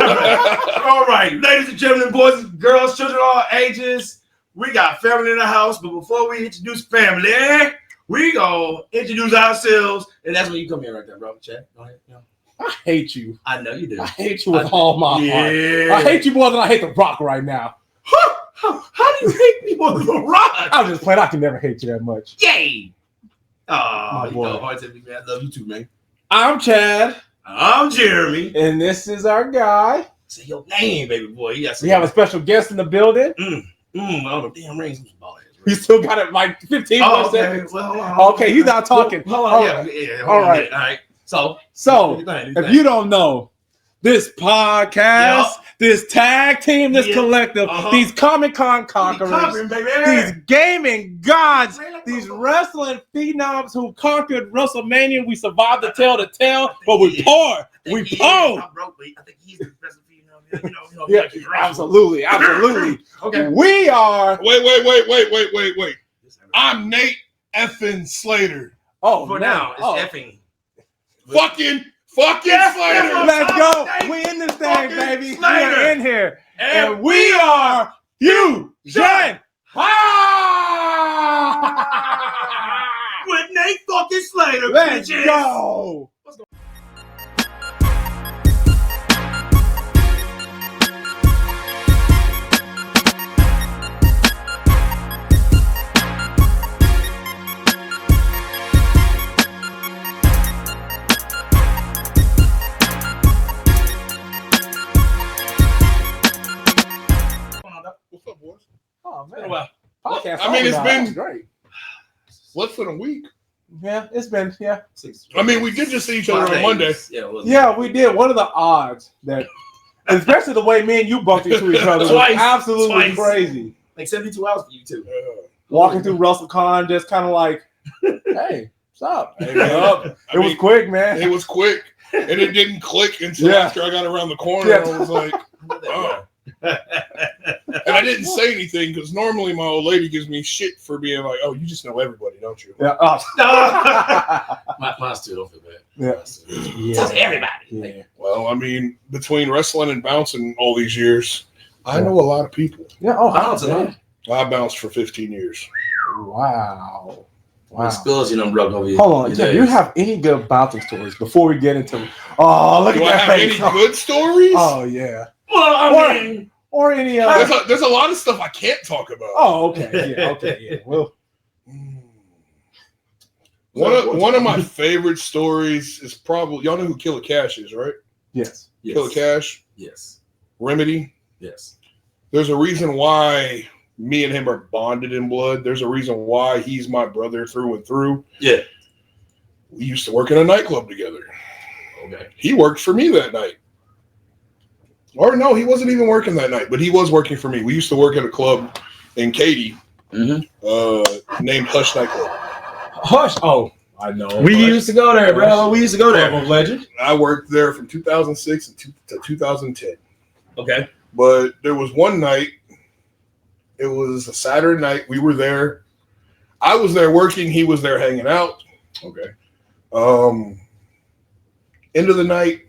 All right, ladies and gentlemen, boys and girls, children of all ages, we got family in the house. But before we introduce family, we gonna introduce ourselves, and that's when you come in right there, bro. Chad, go ahead. I hate you. I know you do. I hate you with all my heart. Yeah. I hate you more than I hate The Rock right now. How do you hate me more than The Rock? I'm just playing. I can never hate you that much. Yay! My Oh, you boy. know, hard to be, man. I love you too, man. I'm Chad. I'm Jeremy. And this is our guy. Say your name, baby boy. We have a special guest in the building. Oh, the damn rings. You still got it like 15 more seconds. Well, okay, he's not talking. Hold on. Yeah. All right. All right. So if you don't know, this podcast, this tag team, this collective, these Comic-Con conquerors, these gaming gods, these wrestling phenoms who conquered WrestleMania. We survived to tell the tale, but we poor. We poor. I think he's the best phenom. Yeah, absolutely. Okay. We are. Wait. I'm Nate F'n Slater. Oh, for now, it's effing. Fucking Slater. Let's go. We in this thing, baby. We are in here. And we are FusionHaa. With Nate fucking Slater. Let's bitches. go. What's up, boys? Oh, man. Well, Podcast. I mean, it's been great. less than a week. Yeah, it's been, I mean, we did just see each other on Monday. Yeah, we did. What are the odds that, especially the way me and you bumped into each other, was absolutely crazy. Like 72 hours for you two. Walking through WrestleCon, just kind of like, hey, what's up? Hey, it was quick, man. It was quick, and it didn't click until after I got around the corner. Yeah. I was like, oh. And I didn't say anything because normally my old lady gives me shit for being like, "Oh, you just know everybody, don't you?" Yeah. Mine still don't feel bad. Yeah. Tells everybody. Yeah. Well, I mean, between wrestling and bouncing all these years, I know a lot of people. Yeah. Oh, bouncing. I bounced for 15 years. Wow. Spills, rubbed over you. Hold on. Do you have any good bouncing stories before we get into? Oh, look Do at I that have face. any good stories? Oh yeah. Well, I mean, or any other. There's a lot of stuff I can't talk about. Oh, okay. Yeah. Well, one of my favorite stories is probably, y'all know who Killer Cash is, right? Yes. Killer Cash. Yes. Remedy. Yes. There's a reason why me and him are bonded in blood. There's a reason why he's my brother through and through. Yeah. We used to work in a nightclub together. Okay. He worked for me that night. Or no, he wasn't even working that night, but he was working for me. We used to work at a club in Katy named Hush Nightclub. Hush. Oh, I know. We used to go there, bro. We used to go there. Legend. I worked there from 2006 to 2010. Okay. But there was one night, it was a Saturday night. We were there. I was there working. He was there hanging out. Okay. End of the night,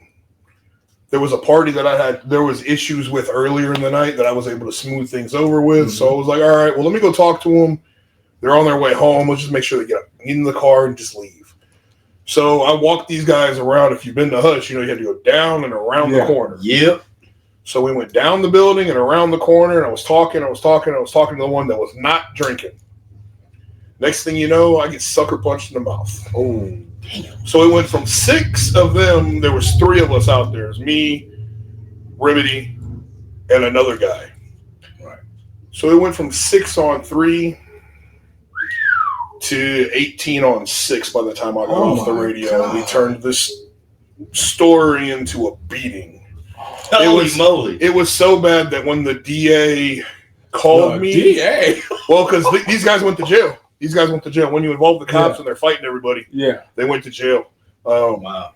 there was a party that there was issues with earlier in the night that I was able to smooth things over with. So I was like, all right, well, let me go talk to them. They're on their way home. Let's just make sure they get in the car and just leave. So I walked these guys around. If you've been to Hush, you had to go down and around the corner. Yep. So we went down the building and around the corner, and I was talking to the one that was not drinking. Next thing you know, I get sucker punched in the mouth. Oh, damn. So it went from 6 of them. There was 3 of us out there. It was me, Remedy, and another guy. Right. So it went from 6 on 3 to 18 on 6 by the time I got off the radio. God. We turned this story into a beating. Holy moly. It was so bad that when the DA called me. DA? Well, because these guys went to jail. When you involve the cops and they're fighting everybody, they went to jail. Wow.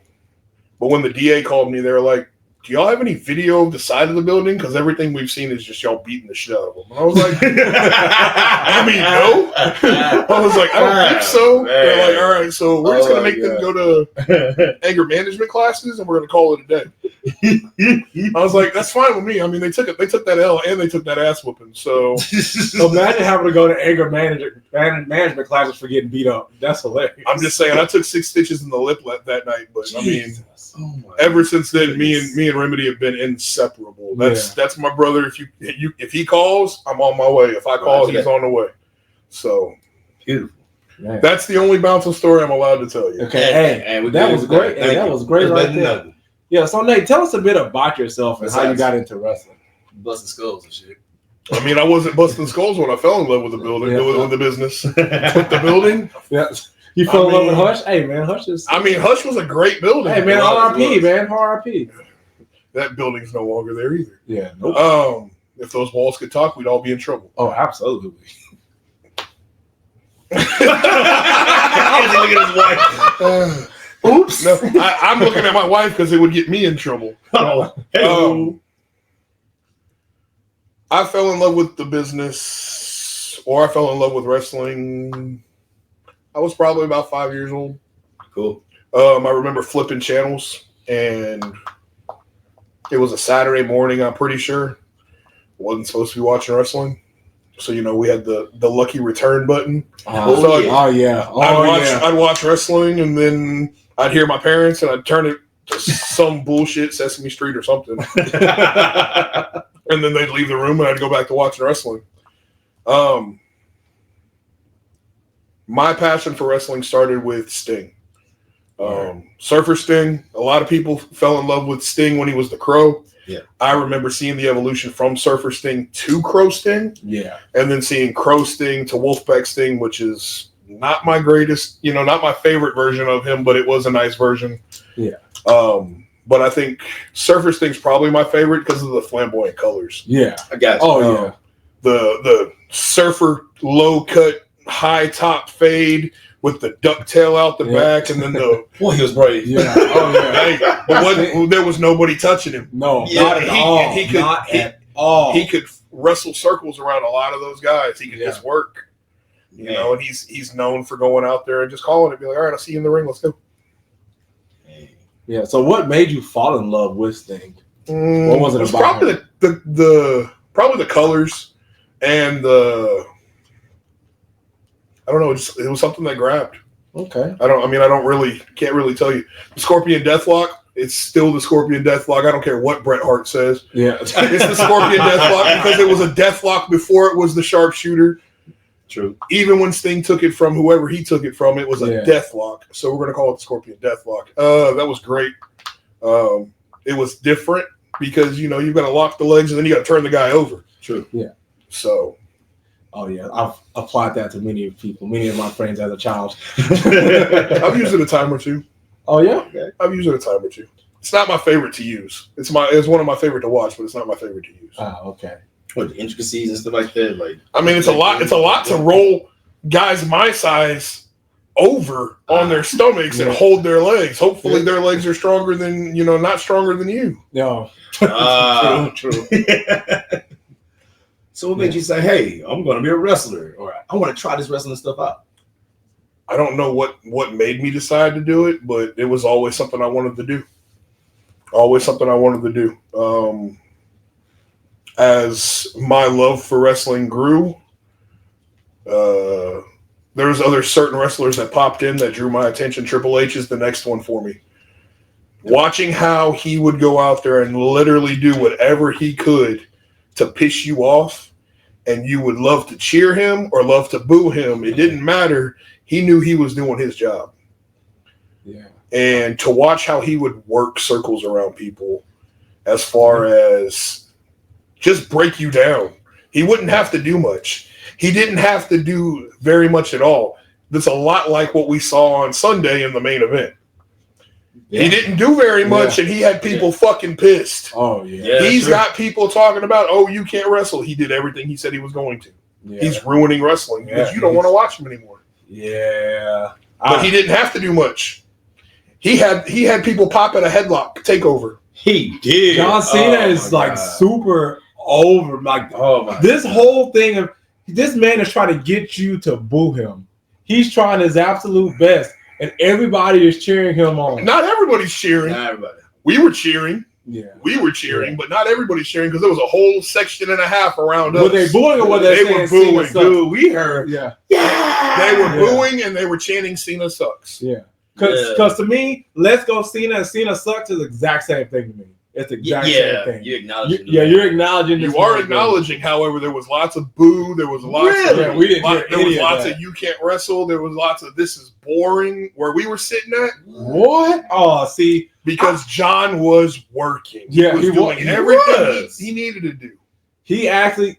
But when the DA called me, they were like, do y'all have any video of the side of the building? Because everything we've seen is just y'all beating the shit out of them. And I was like, I mean, no. I was like, I don't think so. They're like, all right, so we're just going to make them go to anger management classes and we're going to call it a day. I was like, that's fine with me. I mean, they took that L and they took that ass whooping. So imagine having to go to anger management classes for getting beat up. That's hilarious. I'm just saying, I took 6 stitches in the lip that night, but I mean, ever since then, me and Remedy have been inseparable. That's my brother. If he calls, I'm on my way. If I call, he's on the way. So beautiful. Man. That's the only bouncing story I'm allowed to tell you. Okay, that was great. Hey, that was great right there. Yeah, so Nate, tell us a bit about yourself and how you got into wrestling. Busting skulls and shit. I mean, I wasn't busting skulls when I fell in love with the building, with the business. With the building. Yeah. You fell in love with Hush? Hey, man, Hush is... I mean, Hush was a great building. Hey, man, R.I.P., man, R.I.P. That building's no longer there either. Yeah. Nope. If those walls could talk, we'd all be in trouble. Oh, absolutely. Look at his wife. Oops. No, I'm looking at my wife because it would get me in trouble. I fell in love with the business, or I fell in love with wrestling. I was probably about 5 years old. Cool. I remember flipping channels, and it was a Saturday morning, I'm pretty sure. Wasn't supposed to be watching wrestling. So, we had the lucky return button. I'd watch wrestling, and then I'd hear my parents, and I'd turn it to some bullshit, Sesame Street or something. And then they'd leave the room, and I'd go back to watching wrestling. My passion for wrestling started with Sting. Surfer Sting. A lot of people fell in love with Sting when he was the Crow. Yeah. I remember seeing the evolution from Surfer Sting to Crow Sting. Yeah. And then seeing Crow Sting to Wolfpack Sting, which is not my greatest, not my favorite version of him, but it was a nice version. Yeah. But I think Surfer Sting's probably my favorite because of the flamboyant colors. Yeah. I got you. Oh, yeah. The surfer low cut, high top fade with the ducktail out the back, and then the he was brave. Yeah. Oh yeah. But there was nobody touching him. No, not at all. He could wrestle circles around a lot of those guys. He could just work. And he's known for going out there and just calling it, be like, all right, I'll see you in the ring. Let's go. Yeah. So what made you fall in love with Sting? What was it about? Probably probably the colors and the. I don't know. It was something that grabbed. Okay. Can't really tell you. The Scorpion Deathlock. It's still the Scorpion Deathlock. I don't care what Bret Hart says. Yeah. It's the Scorpion Deathlock because it was a Deathlock before it was the Sharpshooter. True. Even when Sting took it from whoever he took it from, it was a Deathlock. So we're going to call it the Scorpion Deathlock. That was great. It was different because, you've got to lock the legs and then you got to turn the guy over. True. Yeah. So. Oh, yeah. I've applied that to many of my friends as a child. I've used it a time or two. Oh, yeah? Okay. I've used it a time or two. It's not my favorite to use. It's one of my favorite to watch, but it's not my favorite to use. Okay. What, the intricacies and stuff like that? It's a lot. It's a lot to roll guys my size over on their stomachs and hold their legs. Hopefully their legs are stronger than, not stronger than you. No. True. So what made you say, hey, I'm going to be a wrestler, or I want to try this wrestling stuff out? I don't know what made me decide to do it, but it was always something I wanted to do. As my love for wrestling grew, there was other certain wrestlers that popped in that drew my attention. Triple H is the next one for me. Watching how he would go out there and literally do whatever he could to piss you off, and you would love to cheer him or love to boo him. It didn't matter. He knew he was doing his job. Yeah. And to watch how he would work circles around people as far as just break you down. He wouldn't have to do much. He didn't have to do very much at all. That's a lot like what we saw on Sunday in the main event. Yeah. He didn't do very much, and he had people fucking pissed. Oh, yeah. He's got people talking about, you can't wrestle. He did everything he said he was going to. Yeah. He's ruining wrestling because you don't want to watch him anymore. Yeah. But he didn't have to do much. He had people pop at a headlock takeover. He did. John Cena is super over. This whole thing of this man is trying to get you to boo him. He's trying his absolute best, and everybody is cheering him on. Not everybody's cheering. Not everybody. We were cheering. We were cheering, but not everybody's cheering because there was a whole section and a half around us. Were they booing or were they were booing? Dude, we heard. Yeah. They were booing and they were chanting Cena sucks. Yeah. Because to me, let's go Cena and Cena sucks is the exact same thing to me. It's the exact same thing. You acknowledge you're acknowledging. You are acknowledging, however, there was lots of boo. There was lots of we didn't hear there was lots of of you can't wrestle. There was lots of this is boring. Where we were sitting at. What? Oh, see, because John was working. Yeah, he was doing everything he needed to do. He actually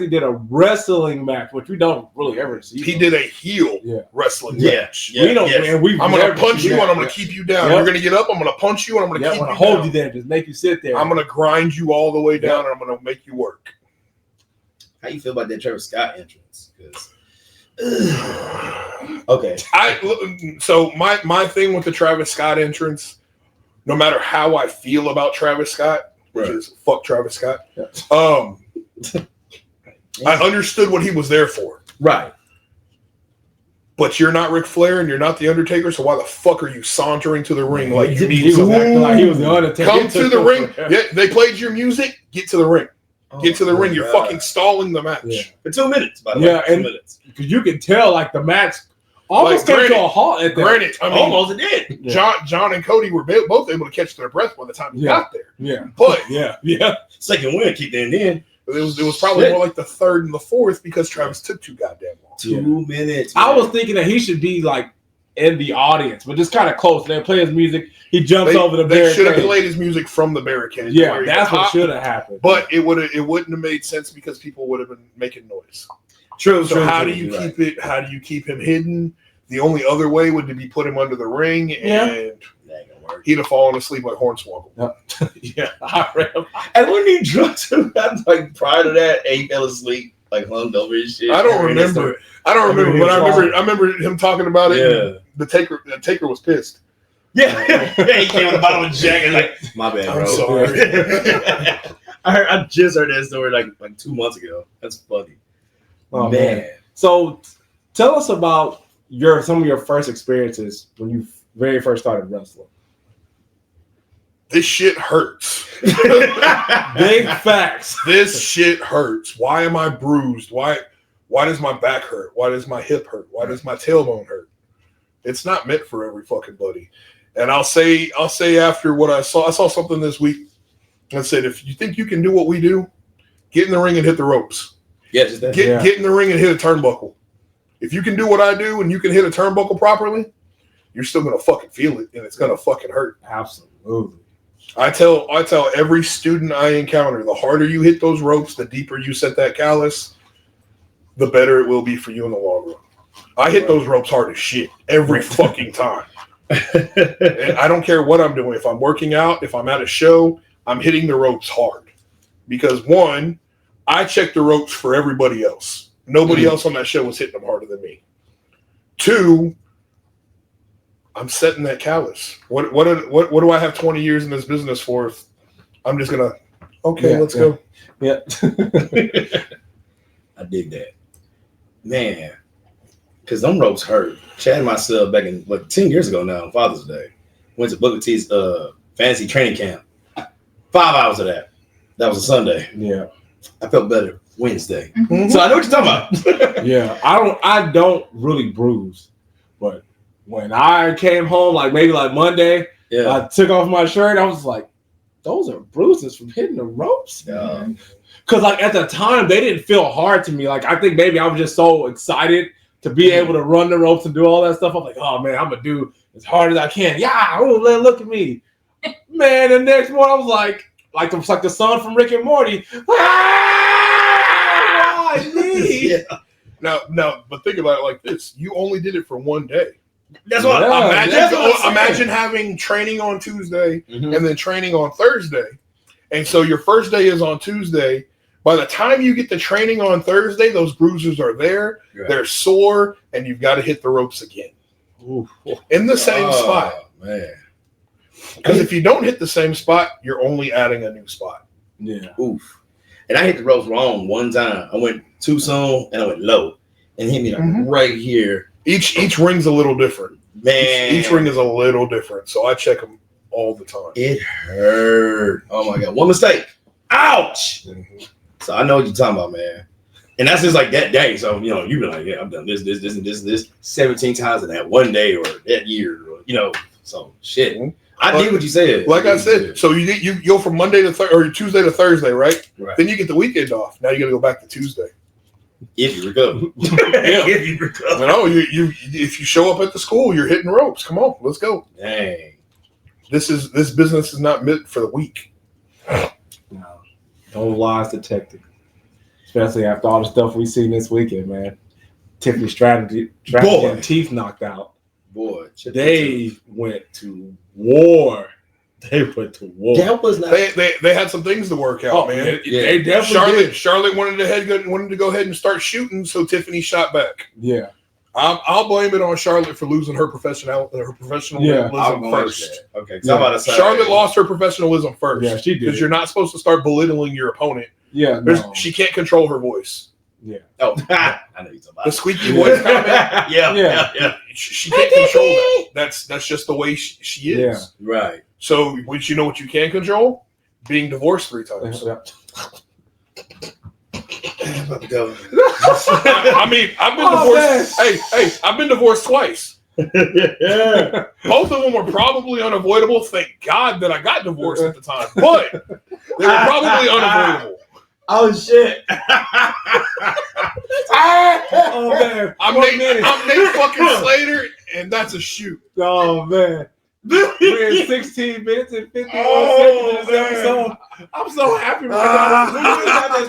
did a wrestling match, which we don't really ever see. He did a heel wrestling match. We don't. Man, I'm gonna punch you and I'm gonna keep you down. You're gonna get up. I'm gonna punch you and I'm gonna keep you hold down. you there, just make you sit there. I'm gonna grind you all the way down and I'm gonna make you work. How you feel about that Travis Scott entrance? Okay. So my thing with the Travis Scott entrance, no matter how I feel about Travis Scott, which is fuck Travis Scott. I understood what he was there for. Right. But you're not Ric Flair and you're not The Undertaker, so why the fuck are you sauntering to the ring like you need he was acting like he was The Undertaker. Come to the ring. Yeah, they played your music. Get to the ring. Get to the ring. You're fucking stalling the match. For 2 minutes, by the way. 2 minutes. Because you can tell, like, the match almost came to a halt at that. Granted, I mean, almost it did. John and Cody were both able to catch their breath by the time you got there. Yeah. But second win, keep that in. It was probably more like the third and the fourth because Travis took too goddamn long. 2 minutes. Man. I was thinking that he should be like in the audience, but just kind of close. They play his music. He jumps over the barricade. They should have played his music from the barricade. Yeah, that's what should have happened. But it wouldn't have made sense because people would have been making noise. True. So how do you keep it? How do you keep him hidden? The only other way would be put him under the ring and. He'd have fallen asleep like Hornswoggle. And when he drugged him, like prior to that, he fell asleep, like hung over his shit. I don't remember, but I remember him talking about it. Yeah. The Taker was pissed. Yeah, he came on the bottom of the jacket like, my bad, bro. I'm sorry. I just heard that story like 2 months ago. That's funny. Oh, man. So tell us about some of your first experiences when you very first started wrestling. This shit hurts. Big facts. This shit hurts. Why am I bruised? Why does my back hurt? Why does my hip hurt? Why does my tailbone hurt? It's not meant for every fucking buddy. And I'll say after what I saw something this week that said, if you think you can do what we do, get in the ring and hit the ropes. Yeah, just that. Get in the ring and hit a turnbuckle. If you can do what I do and you can hit a turnbuckle properly, you're still gonna fucking feel it and it's gonna fucking hurt. Absolutely. I tell every student I encounter, the harder you hit those ropes, the deeper you set that callus, the better it will be for you in the long run. I hit those ropes hard as shit every fucking time. And I don't care what I'm doing. If I'm working out, if I'm at a show, I'm hitting the ropes hard. Because one, I check the ropes for everybody else. Nobody else on that show was hitting them harder than me. Two, I'm setting that callus. What do I have 20 years in this business for if I'm just gonna let's go. Yeah. I dig that. Man. Because them ropes hurt. Chad and myself back in 10 years ago now on Father's Day. Went to Booker T's fantasy training camp. 5 hours of that. That was a Sunday. Yeah. I felt better Wednesday. Mm-hmm. So I know what you're talking about. Yeah. I don't really bruise, but when I came home, maybe Monday, I took off my shirt. I was like, those are bruises from hitting the ropes. Because at the time, they didn't feel hard to me. I think maybe I was just so excited to be able to run the ropes and do all that stuff. I'm like, oh, man, I'm going to do as hard as I can. Yeah, look at me. Man, the next morning, I was like the son from Rick and Morty. Why me? Yeah. Now, but think about it like this. You only did it for one day. That's what imagine having training on Tuesday and then training on Thursday. And so your first day is on Tuesday. By the time you get the training on Thursday, those bruises are there. Right. They're sore, and you've got to hit the ropes again. Oof. In the same spot. Man. Because if you don't hit the same spot, you're only adding a new spot. Yeah. Oof. And I hit the ropes wrong one time. I went too soon, and I went low. And hit me right here. Each ring's a little different. Man. Each ring is a little different. So I check them all the time. It hurt. Oh my God. One mistake. Ouch. Mm-hmm. So I know what you're talking about, man. And that's just like that day. So, you know, you be like, yeah, I've done this, and this 17 times in that one day or that year, or, you know. So shit. Mm-hmm. I did what you said. Like I said, so you go from Monday to or Tuesday to Thursday, right? Then you get the weekend off. Now you got to go back to Tuesday. If you recover. If you recover. No, you if you show up at the school, you're hitting ropes. Come on, let's go. Dang. This business is not meant for the weak. No. No lies detected. Especially after all the stuff we've seen this weekend, man. Tiffany Stratton getting teeth knocked out. Boy, they went to war. They went to war. That was not. They had some things to work out, man. They definitely did. Charlotte wanted to go ahead and start shooting, so Tiffany shot back. Yeah, I'll blame it on Charlotte for losing her professionalism first. Okay, Charlotte lost her professionalism first. Yeah, she did. Because you're not supposed to start belittling your opponent. Yeah, she can't control her voice. Yeah. Oh, I know you're talking about the squeaky voice comment. Yeah. She can't control that. That's just the way she is. Yeah. Right. So, you know what you can control? Being divorced 3 times. I'm about to go. I mean, I've been divorced. Hey, I've been divorced twice. Both of them were probably unavoidable. Thank God that I got divorced at the time, but they were probably unavoidable. Oh shit! Oh man! I'm Nate fucking Slater, and that's a shoot. Oh man! We're in 16 minutes and 51 seconds in this episode. I'm so happy right now.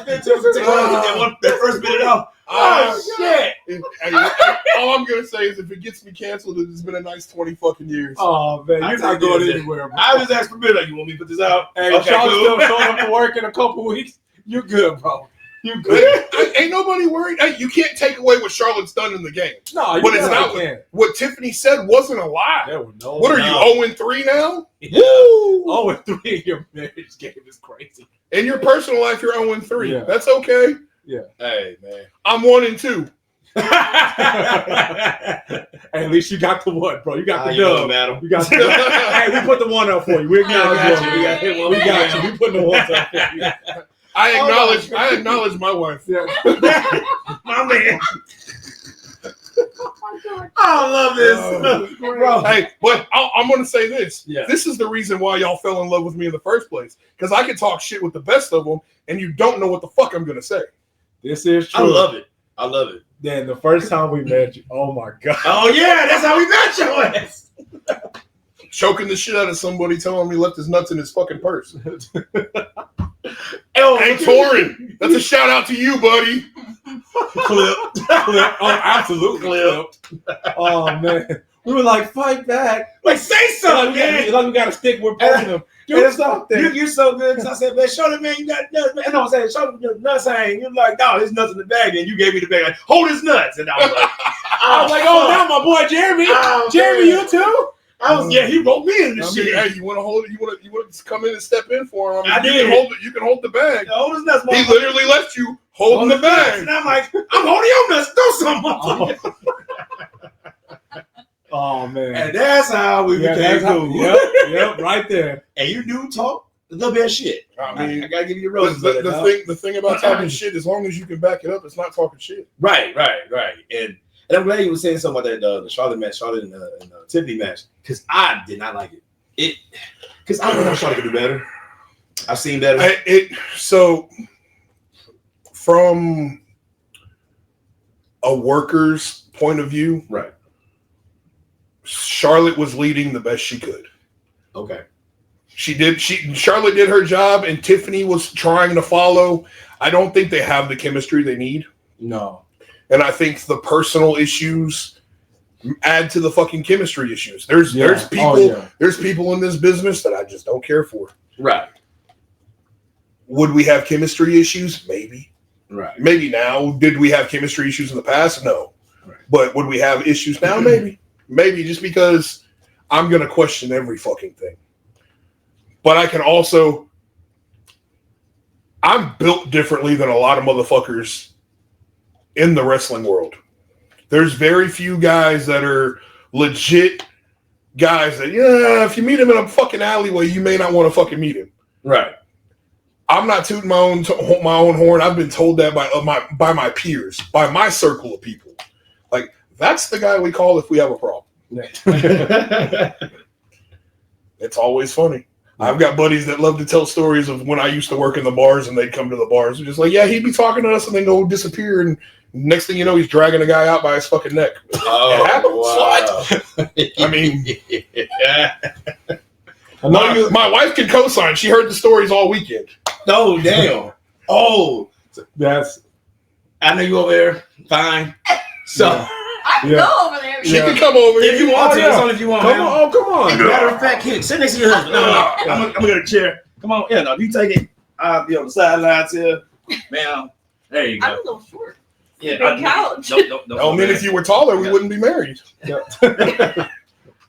That first minute off. Oh shit! All I'm gonna say is, if it gets me canceled, it's been a nice 20 fucking years. Oh man, you're not going anywhere, bro. I just asked for minute. You want me to put this out? Hey, okay, Sean's still showing up to work in a couple weeks. You're good, bro. You good? Ain't nobody worried. Hey, you can't take away what Charlotte's done in the game. No, but it's not. What Tiffany said wasn't a lie. There were no. What are you 0-3 now? Yeah. 0-3 in your marriage game is crazy. In your personal life, you're 0-3. Yeah. That's okay. Yeah. Hey man, I'm 1-2. Hey, at least you got the one, bro. You got the dub. Madam. You got the Hey, we put the one up for you. We acknowledge you. We got you. We put the one up for you. I acknowledge my wife. Yeah. My man. I love this. Bro. Hey, but I'm going to say this. Yeah. This is the reason why y'all fell in love with me in the first place. Because I can talk shit with the best of them, and you don't know what the fuck I'm going to say. This is true. I love it. Then the first time we met you, oh my God. Oh, yeah, that's how we met your ass. Choking the shit out of somebody telling him he left his nuts in his fucking purse. Hey, Torin, that's a shout out to you, buddy. Clip. Oh, absolutely clipped. Oh man, we were like, fight back. Like, say something, man. Like we got to stick with both of them. Do something. You're so good. Because I said, man, show the man you got nuts, man. No, I'm saying, show him your nuts. You're like, no, his nuts in the bag. And you gave me the bag. Like, hold his nuts. And I was like, oh, now my boy Jeremy. Jeremy, you too? He wrote me in this shit. Hey, you want to hold it? You want to come in and step in for him? I did. You can hold the bag. Hold his nuts, he literally left you holding the bag. And I'm like, I'm holding your nuts. Do something. Oh man. And that's how we became cool. Yep, right there. And you do talk a little bit of shit. I mean, I gotta give you the roses. The thing about talking shit, as long as you can back it up, it's not talking shit. Right. And I'm glad you were saying something about that the Charlotte match, and the Tiffany match, because I did not like it. Because I know Charlotte could do better. I've seen better. So from a worker's point of view, right? Charlotte was leading the best she could. Okay. Charlotte did her job, and Tiffany was trying to follow. I don't think they have the chemistry they need. No. And I think the personal issues add to the fucking chemistry issues. There's people in this business that I just don't care for. Right. Would we have chemistry issues? Maybe. Right. Maybe now. Did we have chemistry issues in the past? No. Right. But would we have issues now? Maybe. Maybe, just because I'm going to question every fucking thing. But I can also, I'm built differently than a lot of motherfuckers in the wrestling world. There's very few guys that are legit guys that, yeah, if you meet him in a fucking alleyway, you may not want to fucking meet him. Right. I'm not tooting my own horn. I've been told that by my peers, by my circle of people. Like, that's the guy we call if we have a problem. It's always funny. I've got buddies that love to tell stories of when I used to work in the bars and they'd come to the bars and just like, yeah, he'd be talking to us and then go disappear, and next thing you know, he's dragging a guy out by his fucking neck. Oh, it happens. Wow. I mean, my wife can co-sign. She heard the stories all weekend. Oh, damn. Oh, That's. I know you over there. Fine. So. I can go over there. She can come over If you want to. yeah. It's only if you want. Come on. Come on. Matter of fact, here, sit next to your husband. No, I'm gonna get a chair. Come on. Yeah, no, you take it. I'll be on the sidelines here. Ma'am. There you I'm a go. little short. Yeah, Big couch. Nope. I mean, if you were taller, we wouldn't be married.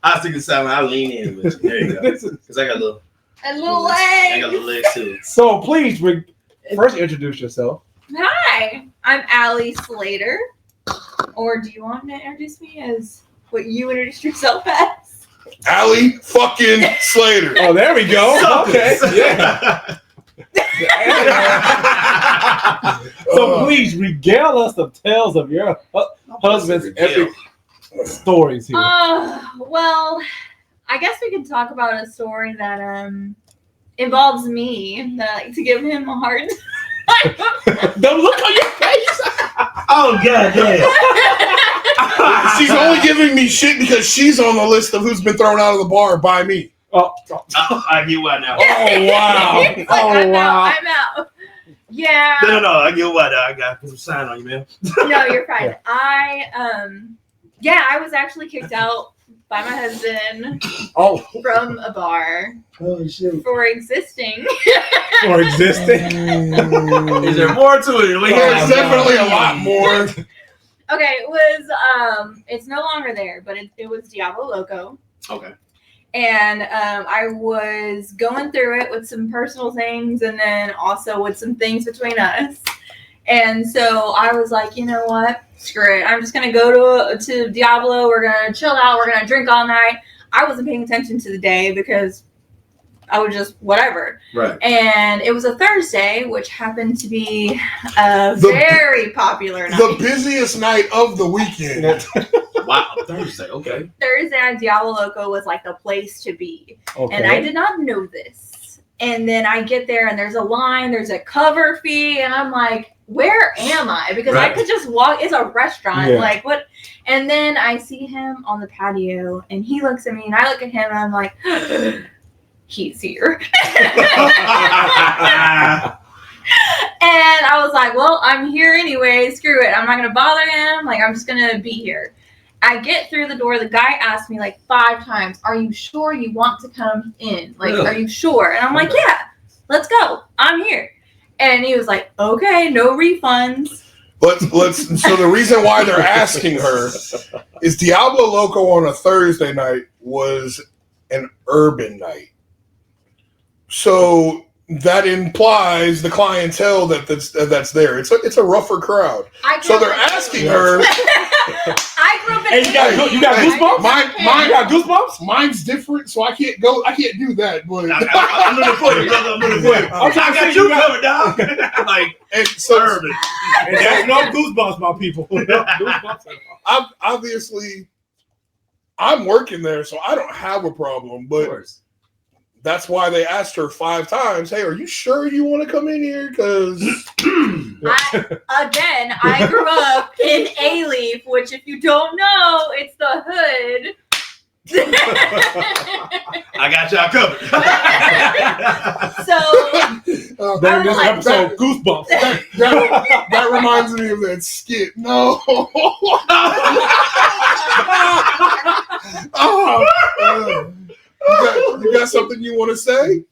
I stick the sideline. I'll lean in with you. There you go. Because I got a little. And little I got legs. little legs too. So please, first introduce yourself. Hi, I'm Allie Slater. Or do you want to introduce me as what you introduced yourself as? Allie fucking Slater. Oh, there we go. Okay. Yeah. So please regale us of tales of your husband's epic stories here. Well, I guess we could talk about a story that involves me. That I like to give him a hard time. The look on your face. Oh, God damn. She's only giving me shit because she's on the list of who's been thrown out of the bar by me. Oh, I get why now. oh wow. He's like, I'm out. Yeah. No, I get why now. I got to put some sign on you, man. No, you're fine. I was actually kicked out by my husband from a bar Oh, shit. for existing. For existing. Is there more to it? There's definitely a lot more. Okay, it was it's no longer there, but it was Diablo Loco. Okay. And I was going through it with some personal things and then also with some things between us. And so I was like, you know what? Screw it. I'm just going to go to Diablo. We're going to chill out. We're going to drink all night. I wasn't paying attention to the day because I was just whatever. Right. And it was a Thursday, which happened to be a very popular night. The busiest night of the weekend. Wow. Thursday. Okay. Thursday at Diablo Loco was like the place to be. Okay. And I did not know this. And then I get there and there's a line, there's a cover fee, and I'm like, where am I? Because I could just walk. It's a restaurant. Yeah. Like, what? And then I see him on the patio and he looks at me and I look at him and I'm like, he's here. And I was like, well, I'm here anyway. Screw it. I'm not going to bother him. Like, I'm just going to be here. I get through the door. The guy asked me like 5 times, are you sure you want to come in? Like, are you sure? And I'm like, yeah, let's go. I'm here. And he was like, okay, no refunds. So the reason why they're asking her is Diablo Loco on a Thursday night was an urban night. So that implies the clientele that's there. It's a rougher crowd. So they're asking her. I grew up in. Hey, you got goosebumps? Mine got goosebumps? Mine's different, so I can't do that. But I'm looking for you, brother. I'm looking for you. I got you covered, dog. Like, and so urban. And there's no goosebumps, my people. No goosebumps at all. obviously, I'm working there, so I don't have a problem. But that's why they asked her 5 times, hey, are you sure you want to come in here? Because I grew up in A-Leaf, which if you don't know, it's the hood. I got y'all covered. So There's this episode, Goosebumps. that reminds me of that skit. No. You got something you want to say?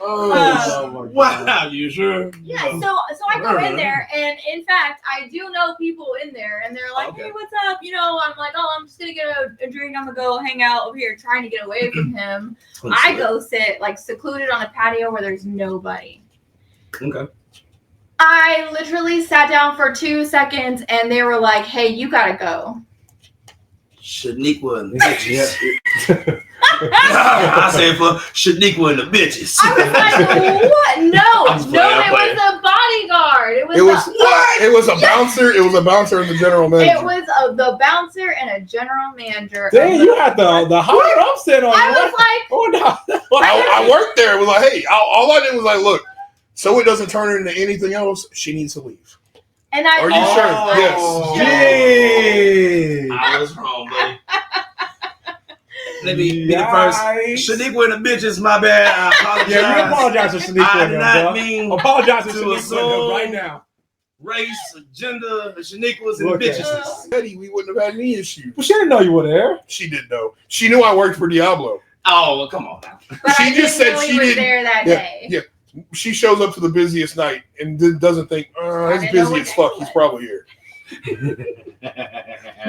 Wow, you sure? Yeah, so I go in there, and in fact, I do know people in there, and they're like, hey, what's up? You know, I'm like, oh, I'm just going to get a drink. I'm going to go hang out over here trying to get away from him. I go sit, like, secluded on a patio where there's nobody. Okay. I literally sat down for 2 seconds, and they were like, hey, you got to go. Shaniqua and the bitches. I said for Shaniqua and the bitches. I was like, what? No, it was a bodyguard. It was what? It was a bouncer. It was a bouncer and the general manager. It was the bouncer and a general manager. Dang, you had the higher upset on. I was like, oh no. I worked there. It was like, hey, all I did was like, look, so it doesn't turn into anything else. She needs to leave. And Are you sure? Yes. I was wrong, buddy. Let me be the first. Shaniqua and the bitches, my bad. I apologize. Yeah, we apologize to Shaniqua. I did not mean apologize to to Shaniqua right now. Race, gender, the Shaniquas and the bitches. Eddie, we wouldn't have had any issues. Well, she didn't know you were there. She did know. She knew I worked for Diablo. Oh, well, come on now. But She I just didn't said know she he was didn't- there that day. Yeah. She shows up to the busiest night and doesn't think, he's didn't know busy what as fuck. day He's it probably here.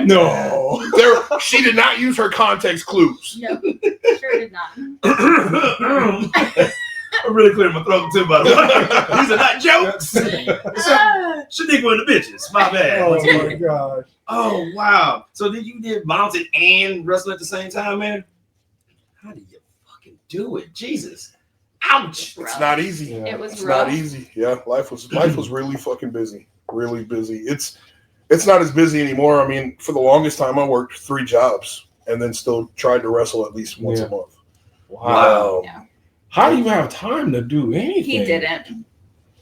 No. She did not use her context clues. No, sure did not. I'm really clearing my throat too, by the way. These are not jokes. Shaniqua and the bitches. My bad. Oh my gosh. Oh wow. So you did bouncing and wrestling at the same time, man? How did you fucking do it? Jesus. Ouch. It's not easy. Yeah. It was It's rough. not easy. Yeah, life was really fucking busy. Really busy. It's not as busy anymore. I mean, for the longest time, I worked 3 jobs and then still tried to wrestle at least once a month. Wow. Yeah. How do you have time to do anything? He didn't.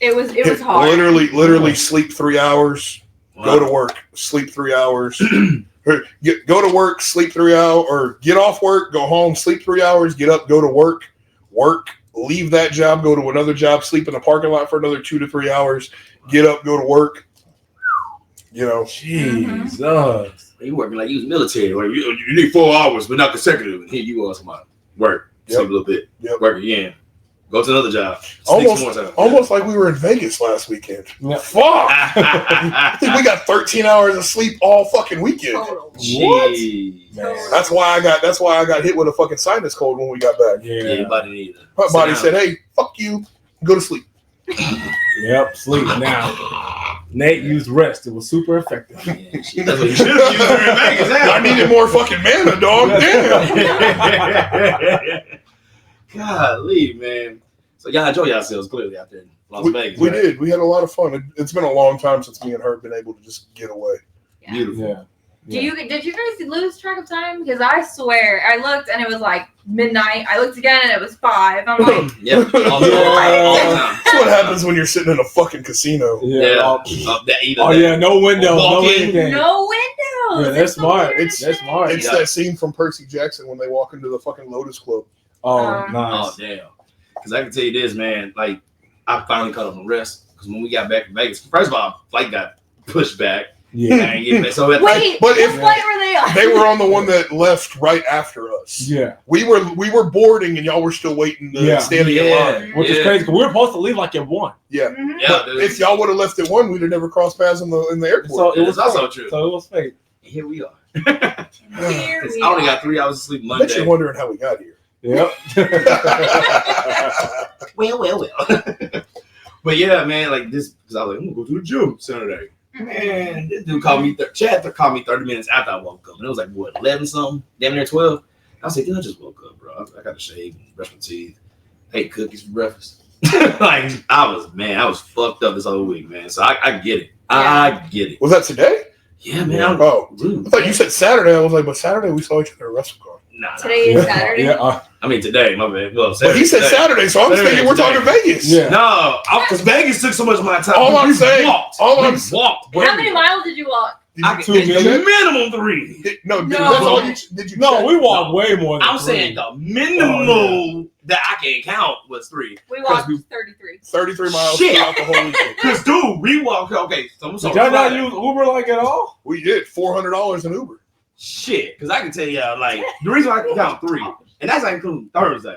It was hard. Literally sleep 3 hours, go to work, sleep 3 hours, go to work, sleep 3 hours, or get off work, go home, sleep 3 hours, get up, go to work, leave that job, go to another job, sleep in the parking lot for another 2 to 3 hours, get up, go to work. You know, Jesus. You working like you was military. Like you need 4 hours, but not consecutive. And here you are, somebody work, sleep a little bit, work again, go to another job. Almost like we were in Vegas last weekend. Yeah. Fuck! I think we got 13 hours of sleep all fucking weekend. What? That's why I got hit with a fucking sinus cold when we got back. Yeah, body needed. My body said, "Hey, fuck you, go to sleep." Yep, sleep now. Nate used rest. It was super effective. Yeah, that's what you should have used during Vegas. I needed more fucking mana, dog. Damn. Golly, man. So y'all enjoy yourselves clearly out there in Las Vegas. We right? did. We had a lot of fun. It's been a long time since me and her have been able to just get away. Yeah. Beautiful. Yeah. Did you guys lose track of time? Because I swear I looked and it was like midnight. I looked again and it was 5. I'm like, Yep. All the time. That's what happens when you're sitting in a fucking casino. Yeah. Oh No window. Walk No in. window. no windows. Yeah, that's It's the smart. weirdest That's thing. smart. It's that scene from Percy Jackson when they walk into the fucking Lotus Club. Oh, Oh, nice. damn. Because I can tell you this, man. Like, I finally cut up on rest. Because when we got back to Vegas, first of all, flight got pushed back. Yeah. I ain't getting back. So Wait, But what if- flight were they on? They were on the one that left right after us. Yeah. We were boarding and y'all were still waiting standing in line. Which is crazy because we were supposed to leave like at 1. Yeah. Mhm. Yeah, But dude. if y'all would have left at 1, we'd have never crossed paths in the airport. So it was also fake. true. So it was fake. Here we are. Here 'Cause we I only are. got 3 hours of sleep I bet Monday. you're wondering how we got here. Yep. Well. But yeah, man, like this, because I was like, I'm gonna go to the gym Saturday. Man, this dude called me. Chad called me 30 minutes after I woke up, and it was like what 11 something, damn near 12. I was like, dude, I just woke up, bro. I got to shave, brush my teeth, ate cookies for breakfast. Like I was fucked up this whole week, man. So I get it. I get it. Was that today? Yeah, man. Oh, Dude, I thought you said Saturday. I was like, but Saturday we saw each other at WrestleCon. nah. Today is Saturday. Yeah. I mean today, my bad. Well, But he said today. Saturday, so I'm Saturday, thinking we're today. talking Vegas. Yeah. No, because Vegas took so much of my time. All I'm We saying- walked. all We I'm- walked. How many miles did you walk? I Two can, minutes? minimum 3. No, No. that's all you did. You No, check? we walked way more than I'm 3. saying the minimum that I can count was 3. We walked we- 33. 33 miles Shit. throughout the whole weekend. Cause dude, we walked. Okay, so I'm Did sorry. y'all not Friday. use Uber like at all? We did $400 in Uber. Shit, cause I can tell y'all like the reason why I can count 3, and that's not including Thursday.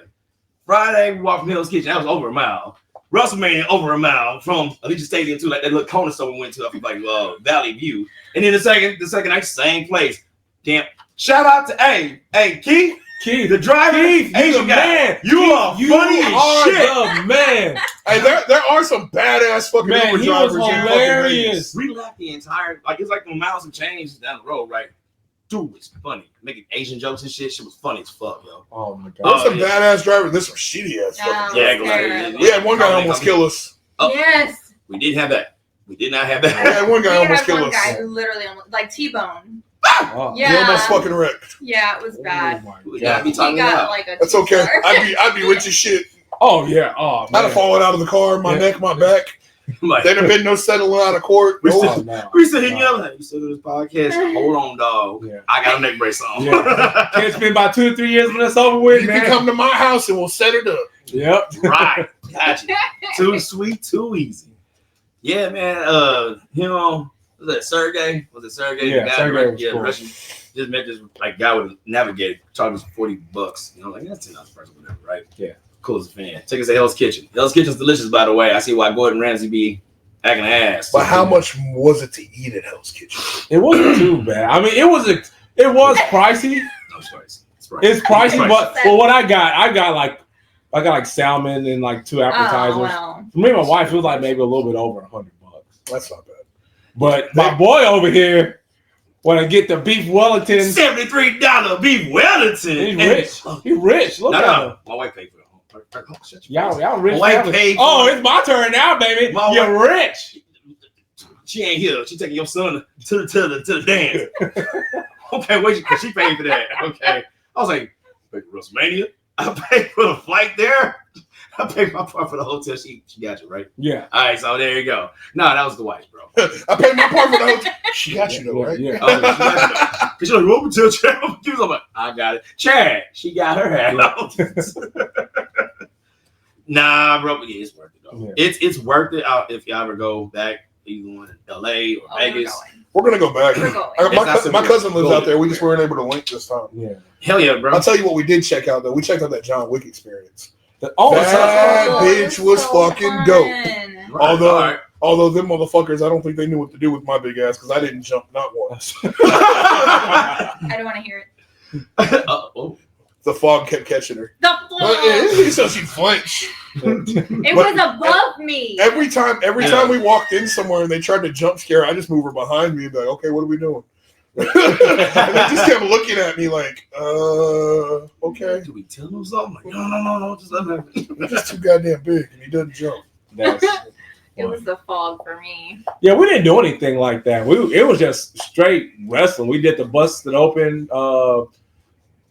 Friday we walked from Hill's Kitchen. That was over a mile. WrestleMania over a mile from Allegiant Stadium to like that little corner store we went to up in like Valley View, and then the second night same place. Damn! Shout out to Keith. Keith, The driver, Keith, you Asian the guy. man. You are You funny as are shit. the man. Hey, there are some badass fucking Man, Uber he was drivers in fucking hilarious. We left the entire it's like the miles have changed down the road, right? dude was funny. Making Asian jokes and shit. Shit was funny as fuck, yo. Oh my There's god. some badass drivers. There's some shitty ass fucking Yeah, drivers. We had one guy almost kill us. Oh, Yes. we didn't have that. We did not have We that. had one guy We almost had kill one us. guy who literally almost, like T-bone. Oh. Yeah. He almost fucking wrecked. Yeah, it was bad. Oh my We god. gotta be He talking got about. like a That's okay. two-star. I'd be rich as shit. Oh yeah. Oh I'd man. have fallen out of the car, my neck, my back. Like, There'd have been no settling out of court. We No. still- Oh, no. we still hitting you up. Like, you still do this podcast? Hold on, dog. Yeah. I got a neck brace on. Yeah. It's been about 2 to 3 years when it's over with, You man. can come to my house and we'll set it up. Yep. Right. Gotcha. Too sweet, too easy. Yeah, man. Was it Sergey? Yeah, The guy Sergey was yeah, cool. Russian. Just met this like guy with a navigator, charged us $40. You know, like that's $10 per person, whatever, right? Yeah. Cool as a fan. Take us to Hell's Kitchen. Hell's Kitchen's delicious, by the way. I see why Gordon Ramsay be acting ass. But how much was it to eat at Hell's Kitchen? It wasn't too bad. I mean, it was pricey. No, it's pricey. It's pricey, Pricey. but well, what I got like salmon and like 2 appetizers. Oh, well. For me and my wife, it was like maybe a little bit over $100. That's not bad. But my boy over here, when I get the beef Wellington, $73 beef Wellington. he's rich. He rich. Look at him. My wife paid for it. Oh, shut your mouth. Y'all rich. My wife family. paid for Oh, it. it's my turn now, baby. My You're rich. She ain't here. She taking your son to the dance. Okay, wait, because she paid for that. Okay. I was like, I paid for WrestleMania. I paid for the flight there. I paid my part for the hotel. She got you, right? Yeah. All right, so there you go. No, that was the wife, bro. I paid my part for the hotel. She got you though, right? Yeah. Oh, she got you. Because you're like, what would tell Chad? I'm like, I got it. Chad, she got her hat out. Nah, bro, but yeah, it's worth it though. Yeah. It's worth it if y'all ever go back, either in LA or Vegas. We're gonna go back. We're going. My cousin lives out there. We just weren't able to link this time. Yeah. Hell yeah, bro. I'll tell you what we did check out though. We checked out that John Wick experience. Oh, That Oh, bitch was so fucking fun. dope. Although them motherfuckers, I don't think they knew what to do with my big ass because I didn't jump not once. I don't want to hear it. Oh. The fog kept catching her. The floor. So she flinched. It was above me. Every time we walked in somewhere and they tried to jump scare, I just move her behind me and be like, okay, what are we doing? And they just kept looking at me like, okay. Do we tell him something? Like, no, just let him. He's just too goddamn big and he doesn't jump. It was the fog for me. Yeah, we didn't do anything like that. It was just straight wrestling. We did the Busted Open,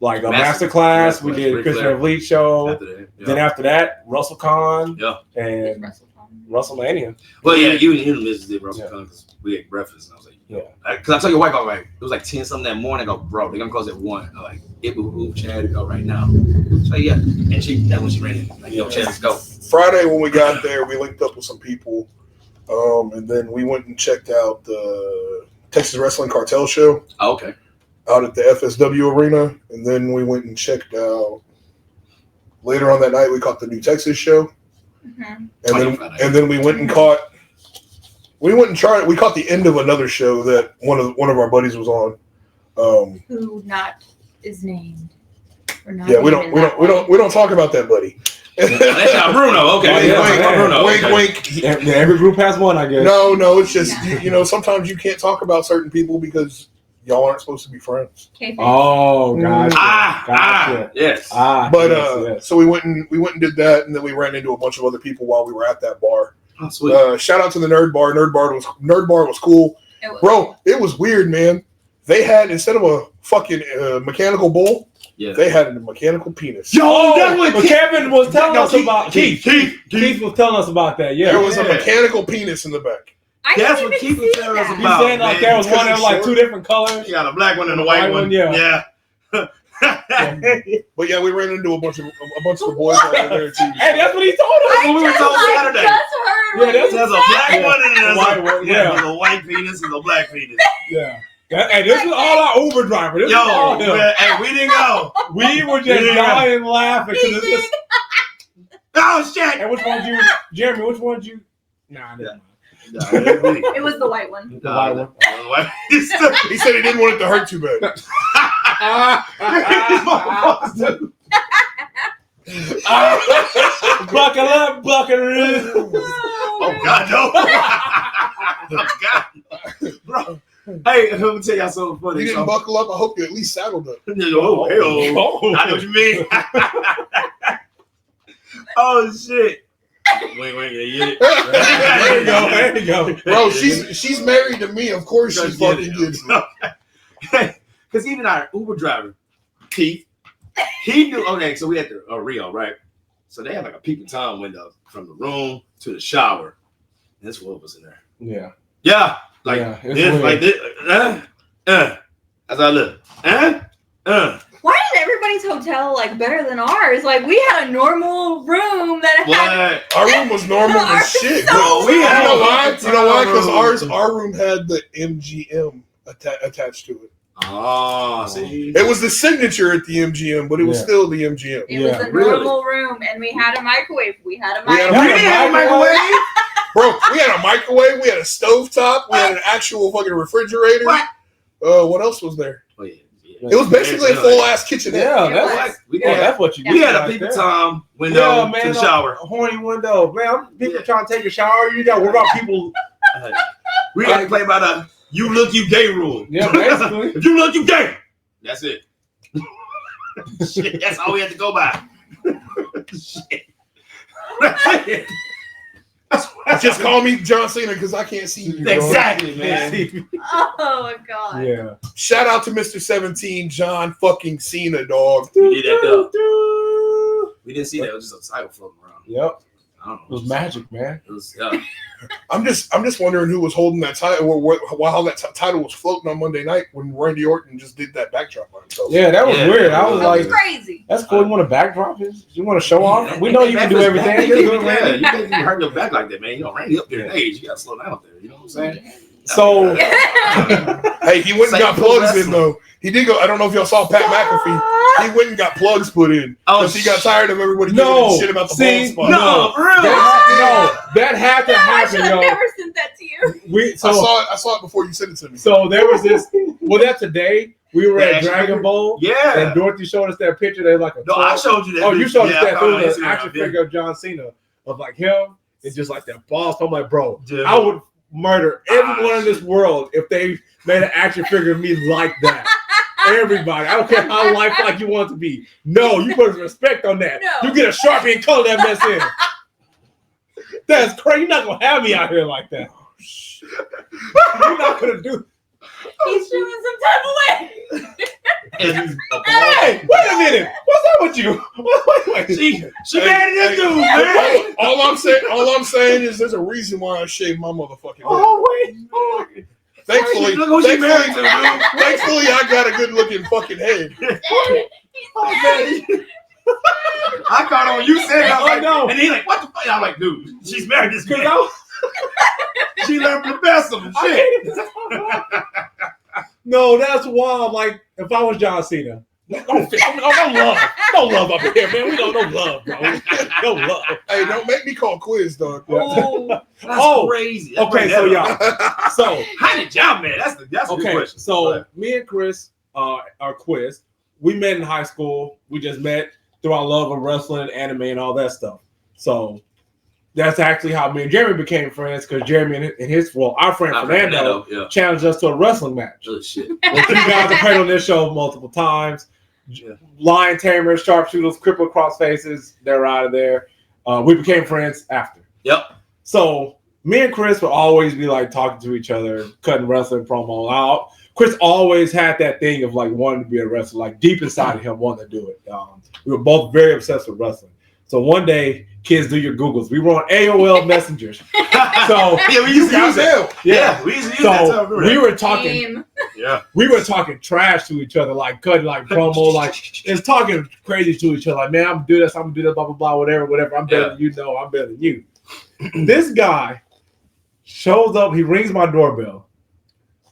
like a master class. We did Chris Bey show. After that, yeah. Then after that, WrestleCon Yeah. and WrestleMania. Well, yeah, you and Mrs. did WrestleCon because we ate breakfast. And I was like, Yeah. Because I tell your wife, all right, it was like 10 something that morning. I go, bro, they're gonna close at 1. I'm like, it will move Chad to go right now. So yeah, and that's when she ran in. Like, yo, Chad, let's go. Friday when we got there, we linked up with some people, and then we went and checked out the Texas Wrestling Cartel show Oh, okay. out at the FSW arena, and then we went and checked out. Later on that night, we caught the New Texas show, Mm-hmm. and then we went and caught. We went and tried. We caught the end of another show that one of our buddies was on. Who not is named. Yeah, we don't talk about that, buddy. That's not Bruno. Okay. Wink. Every group has one, I guess. No, it's just sometimes you can't talk about certain people because y'all aren't supposed to be friends. Oh, gotcha. Yes. But yes. so we went and did that, and then we ran into a bunch of other people while we were at that bar. Oh, sweet. Shout out to the Nerd Bar. Nerd Bar was cool, bro. It was weird, man. They had, instead of a fucking mechanical bull, they had a mechanical penis. Yo, that's what Kevin was telling us about. Keith was telling us about that. Yeah, there was a mechanical penis in the back. That's what Keith was telling us about. He said like there was one that was like 2 different colors. You got a black one and a white one. Yeah. But yeah, we ran into a bunch of the boys over there too. Hey, that's what he told us when we were told Saturday. There's a black one and there's white one. There's a white penis and a black penis. Yeah. Hey, this was all our Uber driver. This was all him. Hey, we didn't go. We were just dying laughing. Oh shit! And which one you, Jeremy? Which one you? Nah, never mind. It was the white one. The white one. He said he didn't want it to hurt too bad. Buckle up, buckaroo. Oh God, no! Oh, God. Bro, hey, Hey, let me tell y'all something funny. You didn't buckle up. I hope you at least saddled up. Oh, hell. I know what you mean. Oh, shit. Wait, yeah. There you go. Bro, she's married to me. Of course she fucking gets it. Because even our Uber driver, Keith, he knew. Okay, so we had the Rio, right? So they had like a peeping Tom window from the room to the shower. And this wolf was in there. Yeah. Yeah. Like this, like this. As I look. Why is everybody's hotel like better than ours? Like we had a normal room that had. Our room was normal as shit. So You know why? Because our room had the MGM attached to it. Oh, see. It was the signature at the MGM, but it was still the MGM. It was a normal room, and we had a microwave. We had a microwave. We didn't have a microwave. Bro, we had a microwave. We had a stovetop. We had an actual fucking refrigerator. What else was there? Oh, yeah. It was basically a full ass kitchenette. Yeah, that's what you We had a peeping Tom window to the shower. A horny window, man. People trying to take a shower. You got to worry about people. We got to play by the "you look, you gay" rule. Yeah, basically. If you look, you gay. That's it. Shit, that's all we had to go by. Shit. That's it. Just call me John Cena because I can't see you. Exactly, man. Oh my god. Yeah. Shout out to Mr. 17, John fucking Cena, dog. We did that though. We didn't see that. It was just a title floating around. Yep. I don't know. It was magic, man. It was, I'm just wondering who was holding that title, while that title was floating on Monday night when Randy Orton just did that backdrop by himself. Yeah, that was weird. I was like, crazy. That's cool. You want to backdrop it? You want to show off? We know you can do everything. You can't hurt your back like that, man. You know, Randy up there in age. You got to slow down up there. You know what I'm saying? So, hey, he went and got plugs in though. He did go. I don't know if y'all saw Pat McAfee. He went and got plugs put in because he got tired of everybody giving shit about the bald spot. No, really? That had to happen, I never sent that to you. I saw it before you sent it to me. So there was this. Well, that today we were at Dragon Ball. Yeah. And Dorothy showed us that picture. They like a. No, I showed you that. Oh, you showed us that. There was an action figure of John Cena of like him and just like that boss. I'm like, bro, I would murder everyone in this world if they made an action figure of me like that. Everybody. I don't care how lifelike you want to be. No, you put respect on that. No. You get a Sharpie and color that mess in. That's crazy. You're not going to have me out here like that. You're not going to do. He's feeling some type of way. Hey, wait a minute. What's up with you? Wait. She mad at this dude, man. All I'm saying is there's a reason why I shaved my motherfucking head. Oh, wait. Thankfully, I got a good looking fucking head. I caught on you said it. I was like, no. And he's like, what the fuck? I'm like, dude, she's married this girl. She learned the best of them. Shit. No, that's wild. Like, if I was John Cena. No love up in here, man. We don't know love, bro. No love. Hey, don't make me call quiz, dog. Oh, that's crazy. That's okay, so y'all. So how did y'all, man? That's a good question. So me and Chris, our quiz, we met in high school. We just met through our love of wrestling, anime, and all that stuff. So that's actually how me and Jeremy became friends, because Jeremy and our friend Fernando challenged us to a wrestling match. Oh shit! Well, you guys have heard on this show multiple times. Lion tamers, sharpshooters, crippled cross faces, they're out of there. We became friends after. Yep. So me and Chris would always be like talking to each other, cutting wrestling promo out. Chris always had that thing of like wanting to be a wrestler, like deep inside of him wanting to do it. We were both very obsessed with wrestling. So one day, kids, do your Googles. We were on AOL messengers. So we used to use that. Yeah, we used to use that. So we were talking. We were talking trash to each other, like cutting like promo, like it's talking crazy to each other. Like, man, I'm gonna do this, blah blah blah, whatever. I'm better than you. No, I'm better than you. This guy shows up. He rings my doorbell.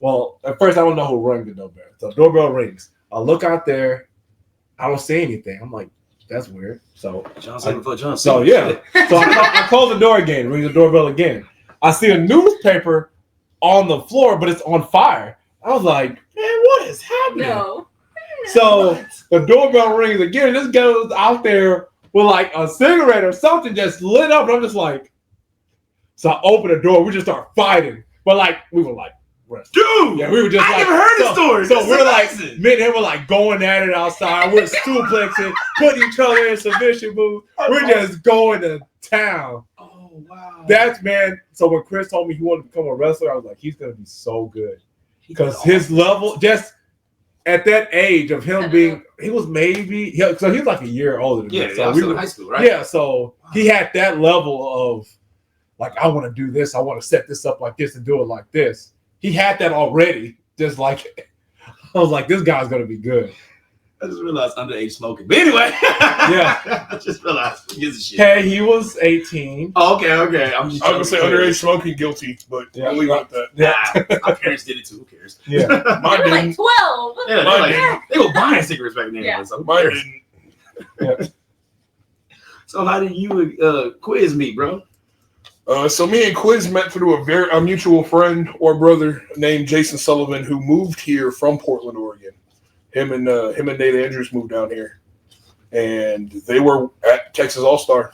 Well, at first I don't know who rang the doorbell. So doorbell rings. I look out there. I don't see anything. I'm like, that's weird. So I close the door again, ring the doorbell again. I see a newspaper on the floor, but it's on fire. I was like, man, what is happening? No. So the doorbell rings again. This guy was out there with like a cigarette or something just lit up. And I'm just like, so I open the door. We just start fighting. But like, we were like Dude, yeah, we were just I like, never heard the story. So we're like, me and him were like going at it outside. We're suplexing, putting each other in submission moves. We're just going to town. Oh wow. That's man. So when Chris told me he wanted to become a wrestler, I was like, he's gonna be so good because his level, just at that age of him being, he was maybe so he was like a year older than me. So we were in high school, right? Yeah. So he had that level of like, I want to do this. I want to set this up like this and do it like this. He had that already. Just like, I was like, this guy's gonna be good. I just realized underage smoking. But anyway, yeah. I just realized he gives a shit. Hey, he was 18. Oh, okay. I'm gonna say underage smoking guilty, but yeah. I'll leave it at that. Yeah, my parents did it too. Who cares? Yeah, mine didn't. Like 12. Yeah, they were buying cigarettes back then. Yeah. So mine didn't. Yeah. So how did you quiz me, bro? So me and Quiz met through a mutual friend or brother named Jason Sullivan, who moved here from Portland, Oregon. Him and Nate Andrews moved down here, and they were at Texas All-Star.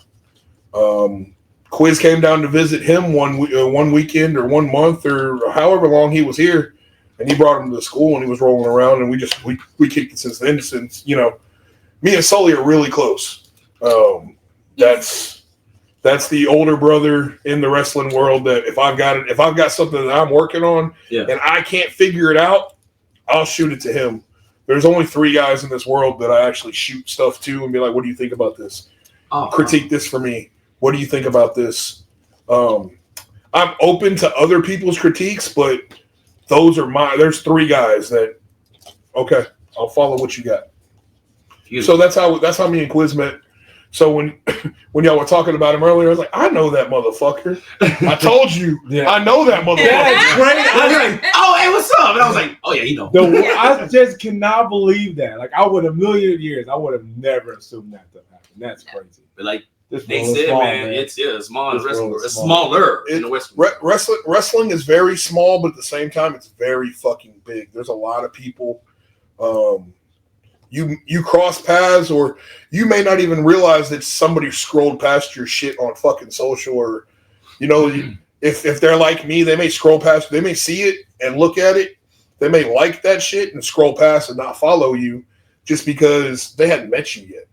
Quiz came down to visit him one weekend or 1 month or however long he was here, and he brought him to the school, and he was rolling around, and we kicked it since then. Since me and Sully are really close. That's the older brother in the wrestling world that if I've got something that I'm working on and I can't figure it out, I'll shoot it to him. There's only 3 guys in this world that I actually shoot stuff to and be like, what do you think about this? Critique this for me. What do you think about this? I'm open to other people's critiques, but there's 3 guys that, okay, I'll follow what you got. So that's how me and Quiz met. So when y'all were talking about him earlier, I was like, I know that motherfucker. I told you, I know that motherfucker. Yeah, great. I was like, oh, hey, what's up? And I was like, oh yeah, you know. I just cannot believe that. Like, I would have million years, I would have never assumed that to happen. That's crazy. But like they said, man, it's small in wrestling. It's smaller in the West. Wrestling is very small, but at the same time, it's very fucking big. There's a lot of people. You cross paths, or you may not even realize that somebody scrolled past your shit on fucking social, or if they're like me, they may scroll past, they may see it and look at it, they may like that shit and scroll past and not follow you just because they hadn't met you yet.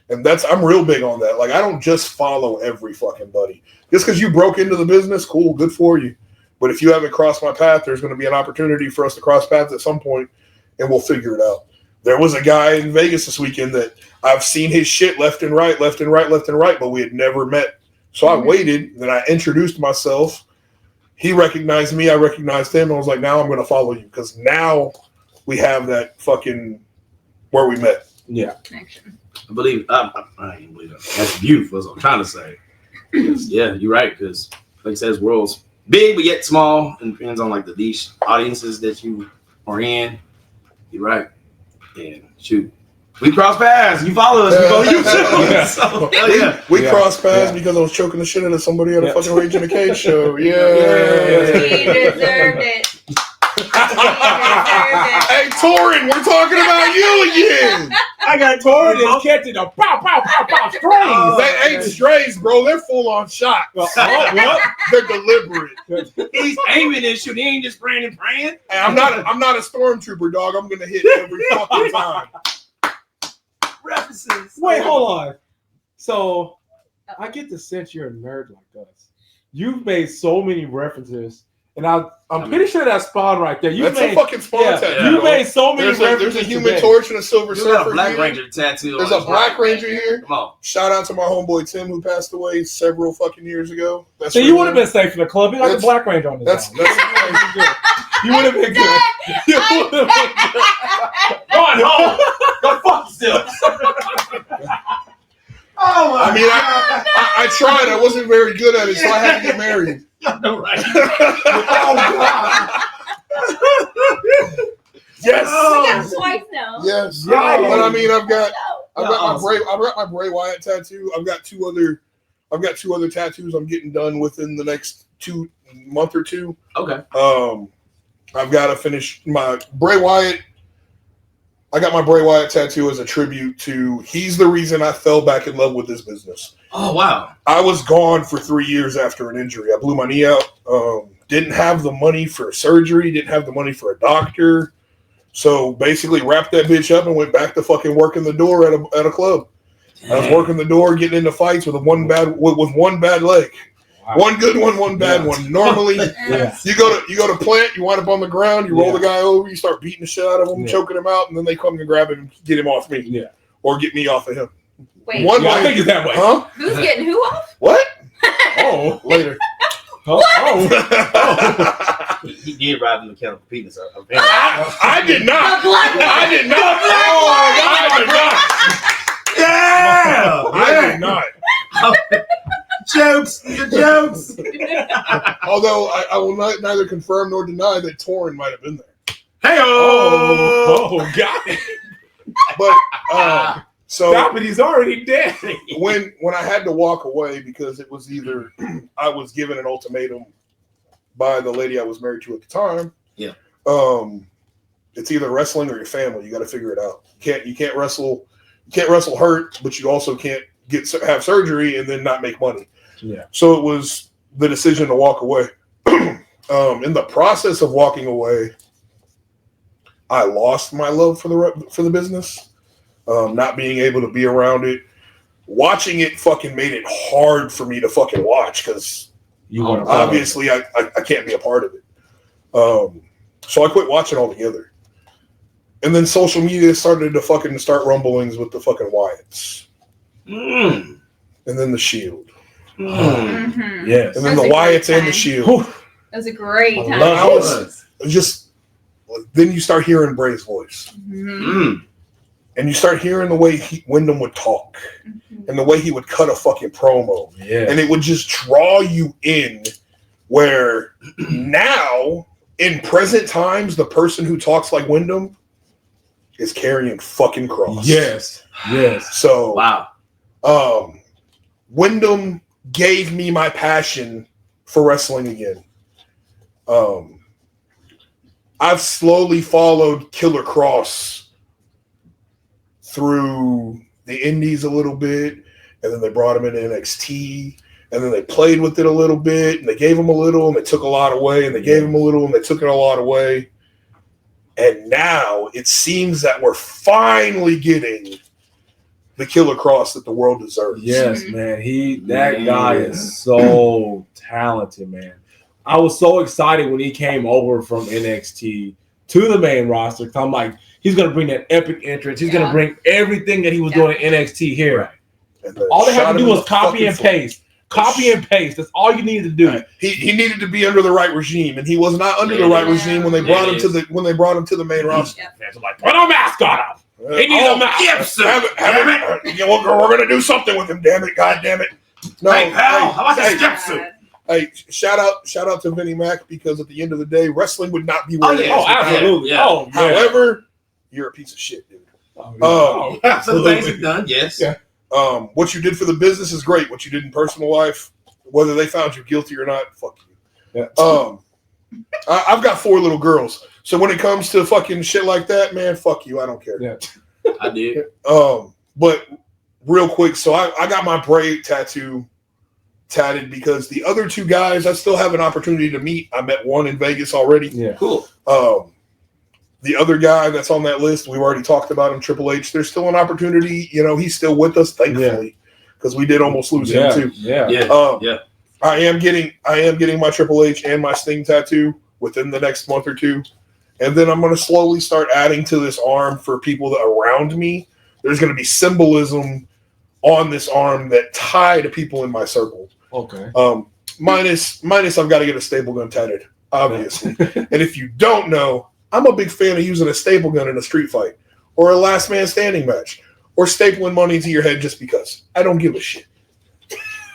And I'm real big on that. Like, I don't just follow every fucking buddy. Just because you broke into the business, cool, good for you. But if you haven't crossed my path, there's going to be an opportunity for us to cross paths at some point, and we'll figure it out. There was a guy in Vegas this weekend that I've seen his shit left and right, but we had never met. So I waited, then I introduced myself. He recognized me, I recognized him, and I was like, now I'm going to follow you, because now we have that fucking where we met. Yeah. Connection. I can't believe that. That's beautiful, is what I'm trying to say. Yeah, you're right, because like I said, this world's big, but yet small, and depends on like the niche audiences that you are in. You're right. And shoot, we cross paths. You follow us, we follow you too. We cross paths because I was choking the shit out of somebody at a fucking Rage in the Cage show. Yeah. He deserved it. Hey, Torin, we're talking about you again. I got Torin is catching a pow strays. They ain't strays, bro. They're full on shot. What? They're deliberate. He's aiming and shooting. He ain't just praying and praying. Hey, I'm not a stormtrooper, dog. I'm gonna hit every fucking time. References. Wait, hold on. So I get the sense you're a nerd like us. You've made so many references. And I'm pretty sure that's Spawn right there. That's a fucking Spawn tattoo. You made so many references. There's a Human Torch and a Silver Surfer. There's a Black Ranger tattoo. There's a Black Ranger here. Come on. Shout out to my homeboy Tim, who passed away several fucking years ago. So you would have been safe in the club. You got the Black Ranger on this. You would have been good. You would have been good. Go on home. Go fuck yourself. Oh my God. I tried. I wasn't very good at it, so I had to get married. No, right. Oh God. Yes. We got twice now. Yes. Yeah. But I mean, I've got my Bray Wyatt tattoo. I've got two other tattoos I'm getting done within the next month or two. Okay. I've got to finish my Bray Wyatt. I got my Bray Wyatt tattoo as a tribute to he's the reason I fell back in love with this business. Oh, wow. I was gone for 3 years after an injury. I blew my knee out. Didn't have the money for surgery. Didn't have the money for a doctor. So basically wrapped that bitch up and went back to fucking working the door at a club. Dang. I was working the door, getting into fights with one bad leg. Wow. One good one, one bad one. Normally, you go to plant, you wind up on the ground, you roll the guy over, you start beating the shit out of him, choking him out, and then they come and grab him and get him off me, or get me off of him. Wait, I think it's that way. Huh? Who's getting who off? What? Oh, later. What? Oh. He did ride the mechanical penis. I did not. I did not. Oh, I did not. Jokes. Although I will neither confirm nor deny that Torrin might have been there. Hey, got it. But so stop it, he's already dead. when I had to walk away because it was either I was given an ultimatum by the lady I was married to at the time. Yeah. It's either wrestling or your family. You got to figure it out. You can't wrestle hurt, but you also can't have surgery and then not make money. Yeah. So it was the decision to walk away. In the process of walking away, I lost my love for the business. Not being able to be around it, watching it fucking made it hard for me to fucking watch because obviously I can't be a part of it. So I quit watching altogether. And then social media started to fucking start rumblings with the fucking Wyatts. And then the Shield. Mm-hmm. Yes. And then the Wyatts and the Shield. That was a great time. I was just, then you start hearing Bray's voice. Mm-hmm. And you start hearing the way Wyndham would talk and the way he would cut a fucking promo. Yeah. And it would just draw you in where now, in present times, the person who talks like Wyndham is carrying fucking cross. Yes. So, wow. Wyndham gave me my passion for wrestling again. I've slowly followed Killer Cross through the indies a little bit, and then they brought him into NXT, and then they played with it a little bit, and they gave him a little, and they took a lot away, and they gave him a little, and they took it a lot away. And now it seems that we're finally getting the Killer Cross that the world deserves. Yes, man. That guy is so talented, man. I was so excited when he came over from NXT to the main roster because I'm like, he's going to bring that epic entrance. He's going to bring everything that he was doing in NXT here. All they had to do was copy and paste. Copy and paste. That's all you needed to do. He needed to be under the right regime, and he was not under the right regime when they brought him to the main roster. Fans are like, put a mask on him. He needs a mask. We're gonna do something with him. Damn it! God damn it! No, hey pal, how about the step suit? Hey, shout out to Vinnie Mac because at the end of the day, wrestling would not be where it is. Oh, absolutely. Yeah. Oh, however, you're a piece of shit, dude. Some things you've done, yes. Yeah. What you did for the business is great. What you did in personal life, whether they found you guilty or not, fuck you. Yeah. I've got 4 little girls, so when it comes to fucking shit like that, man, fuck you. I don't care. Yeah. I did. But real quick, so I got my Bray tattoo tatted because the other 2 guys I still have an opportunity to meet. I met one in Vegas already. Yeah. Cool. The other guy that's on that list, we've already talked about him, Triple H. There's still an opportunity. You know, he's still with us, thankfully, because we did almost lose him too. Yeah. I am getting my Triple H and my Sting tattoo within the next month or 2, and then I'm going to slowly start adding to this arm for people that around me. There's going to be symbolism on this arm that tie to people in my circle. Okay. Minus I've got to get a staple gun tatted, obviously. And if you don't know, I'm a big fan of using a staple gun in a street fight or a last man standing match or stapling money to your head just because. I don't give a shit.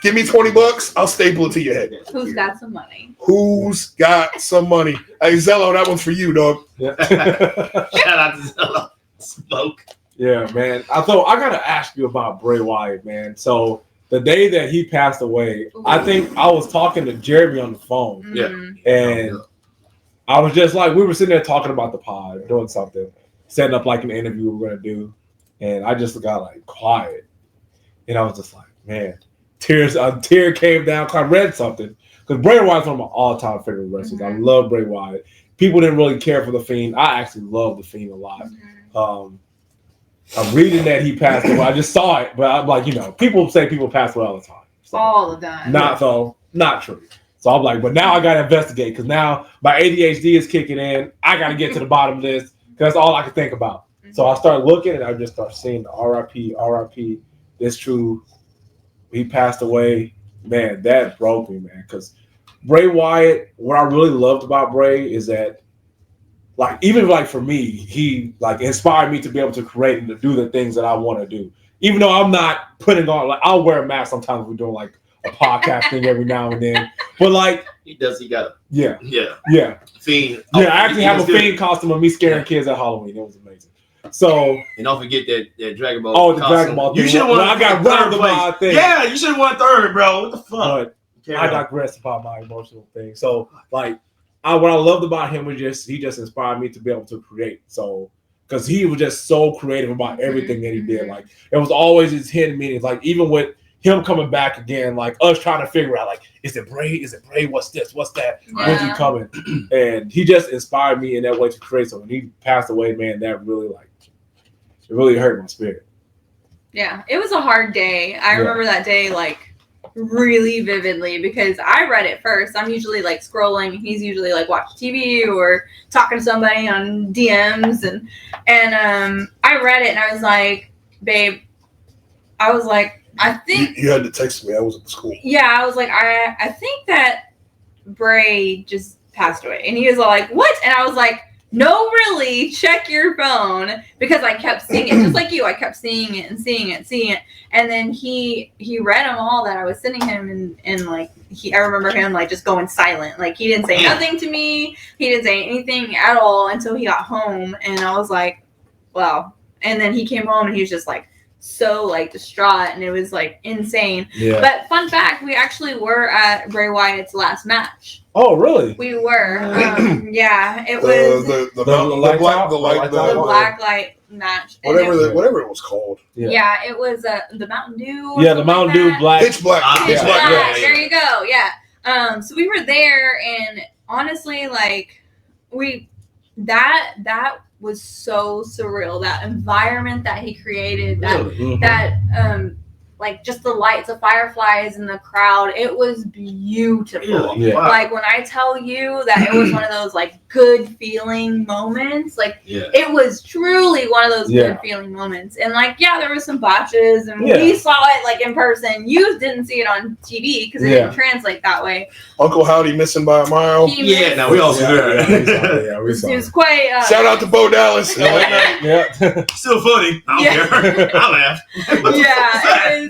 Give me $20, I'll staple it to your head. Who's got some money? Who's got some money? Hey, Zello, that one's for you, dog. Yeah. Shout out to Zello. Smoke. Yeah, man. I got to ask you about Bray Wyatt, man. So the day that he passed away, I think I was talking to Jeremy on the phone. Yeah. And I was just like, we were sitting there talking about the pod, doing something. setting up like an interview we were gonna do, and I just got like quiet, and I was just like, man, a tear came down. Cause I read something because Bray Wyatt's one of my all-time favorite wrestlers. I love Bray Wyatt. People didn't really care for the Fiend. I actually love the Fiend a lot. I'm reading that he passed away. I just saw it, but I'm like, people say people pass away all the time. So, all the time. Not true. So I'm like, but now I got to investigate because now my ADHD is kicking in. I got to get to the bottom of this because that's all I can think about. So I start looking and I just start seeing the RIP. It's true. He passed away. Man, that broke me, man. Because Bray Wyatt, what I really loved about Bray is that, like, even like for me, he like inspired me to be able to create and to do the things that I want to do. Even though I'm not putting on, like, I'll wear a mask sometimes. We're doing like a podcast thing every now and then. But like, he got it. Yeah. Fiend. Yeah, I actually have a Fiend costume of me scaring kids at Halloween. It was amazing. So, and don't forget that Dragon Ball. Oh, the Dragon Ball thing. You should have won. I got round about thing. Yeah, you should have won third, bro. What the fuck? But I digress about my emotional thing. So, like, what I loved about him was he just inspired me to be able to create. So, because he was just so creative about everything that he did. Like, it was always his hidden meanings. Like, even with him coming back again, like us trying to figure out, like, is it Bray? Is it Bray? What's this? What's that? When's he coming? And he just inspired me in that way to create. So when he passed away, man, that really it really hurt my spirit. Yeah, it was a hard day. I remember that day like really vividly because I read it first. I'm usually like scrolling. He's usually like watching TV or talking to somebody on DMs, and I read it and I was like, babe, I think you had to text me. I was at the school. Yeah, I was like, I think that Bray just passed away, and he was like, what? And I was like, no, really, check your phone, because I kept seeing it just like you. I kept seeing it and seeing it, and then he read them all that I was sending him, and like I remember him like just going silent, like he didn't say nothing to me, he didn't say anything at all until he got home, and I was like, wow. And then he came home and he was just like so like distraught, and it was like insane. Yeah. But fun fact, we actually were at Bray Wyatt's last match. Oh, really? We were. Yeah, it was the black light match. Whatever it was called. Yeah, it was the Mountain Dew. Yeah, the Mountain Dew black. Pitch black. Pitch black. There you go. Yeah. So we were there, and honestly, like that was so surreal. That environment that he created, that like just the lights of fireflies in the crowd, it was beautiful. Yeah. Like when I tell you that it was one of those like good feeling moments, like it was truly one of those good feeling moments. And like, there were some botches, and we saw it like in person. You didn't see it on TV because it didn't translate that way. Uncle Howdy missing by a mile. No, we all saw it. We saw it was quite. Shout out to Bo Dallas. Still funny. I don't care. I laughed.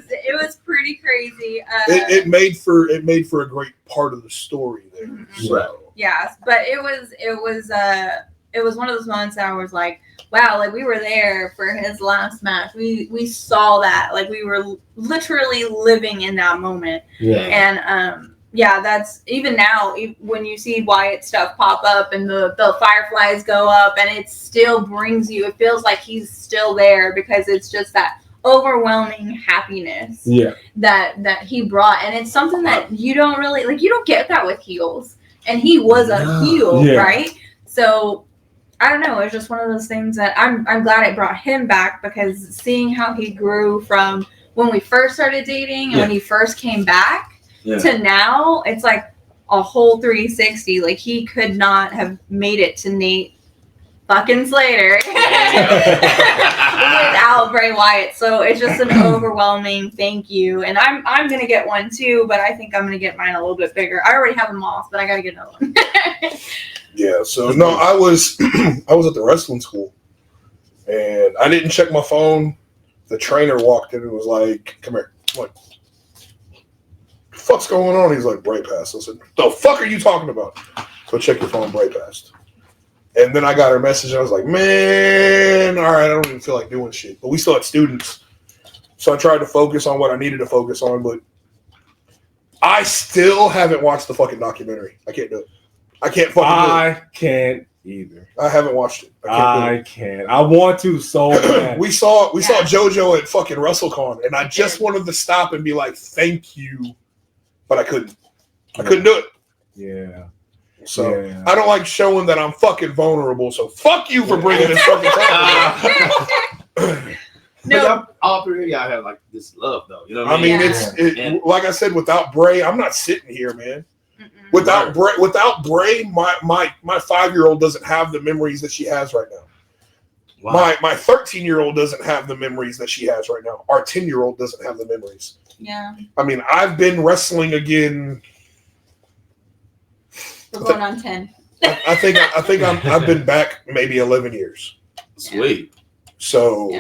It was pretty crazy. It made for a great part of the story there. Mm-hmm. So. Yes, but it was one of those moments that I was like, wow, like we were there for his last match. We saw that, like we were literally living in that moment. And that's even now when you see Wyatt stuff pop up and the fireflies go up, and it still brings you. It feels like he's still there because it's just that overwhelming happiness that he brought, and it's something that you don't really like. You don't get that with heels, and he was a heel, right? So I don't know. It's just one of those things that I'm glad it brought him back, because seeing how he grew from when we first started dating and when he first came back to now, it's like a whole 360. Like he could not have made it to Nate F'n Slater without Bray Wyatt. So it's just an overwhelming thank you. And I'm gonna get one too, but I think I'm gonna get mine a little bit bigger. I already have a moth, but I gotta get another one. So no, I was at the wrestling school, and I didn't check my phone. The trainer walked in and was like, "Come here." I'm like, "What the fuck's going on?" He's like, "Bray passed." I said, "The fuck are you talking about?" So check your phone, Bray passed. And then I got her message, and I was like, man, all right, I don't even feel like doing shit. But we still had students. So I tried to focus on what I needed to focus on, but I still haven't watched the fucking documentary. I can't do it. I can't fucking do it. I can't either. I haven't watched it. I can't. I want to so bad. We saw JoJo at fucking WrestleCon, and I just wanted to stop and be like, "Thank you," but I couldn't. I couldn't do it. Yeah. So I don't like showing that I'm fucking vulnerable. So fuck you for bringing this fucking topic. No, all three of y'all have like this love, though. You know what I mean? It's like I said, without Bray, I'm not sitting here, man. Without Bray, my 5-year-old doesn't have the memories that she has right now. Wow. My 13-year-old doesn't have the memories that she has right now. Our 10-year-old doesn't have the memories. Yeah. I mean, I've been wrestling again. We're going on 10. I think I've been back maybe 11 years. Sweet. So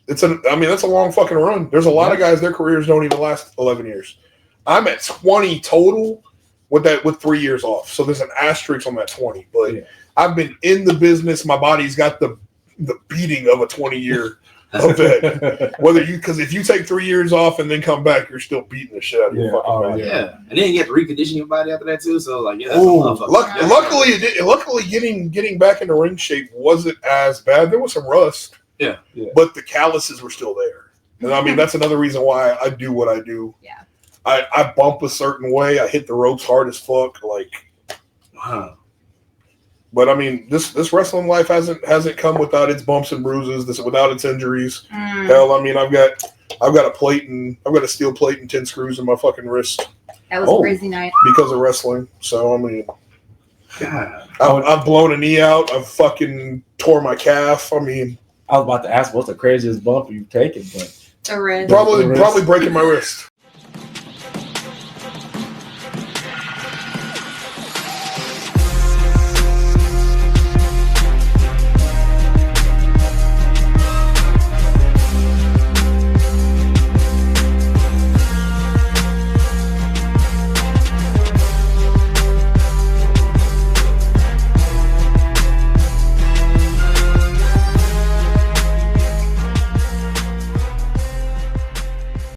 that's a long fucking run. There's a lot of guys, their careers don't even last 11 years. I'm at 20 total with 3 years off. So there's an asterisk on that 20. But I've been in the business. My body's got the beating of a 20-year event. Because if you take 3 years off and then come back, you're still beating the shit out of your fucking body. Yeah. And then you have to recondition your body after that too. So like, luckily getting back into ring shape wasn't as bad. There was some rust. Yeah. But the calluses were still there. And I mean, that's another reason why I do what I do. Yeah. I bump a certain way. I hit the ropes hard as fuck. Like, wow. But I mean, this wrestling life hasn't come without its bumps and bruises. Without its injuries. Hell, I mean, I've got a steel plate and 10 screws in my fucking wrist. That was a crazy night because of wrestling. So I mean, God, I've blown a knee out. I've fucking tore my calf. I mean, I was about to ask what's the craziest bump you've taken, but the wrist. Probably breaking my wrist.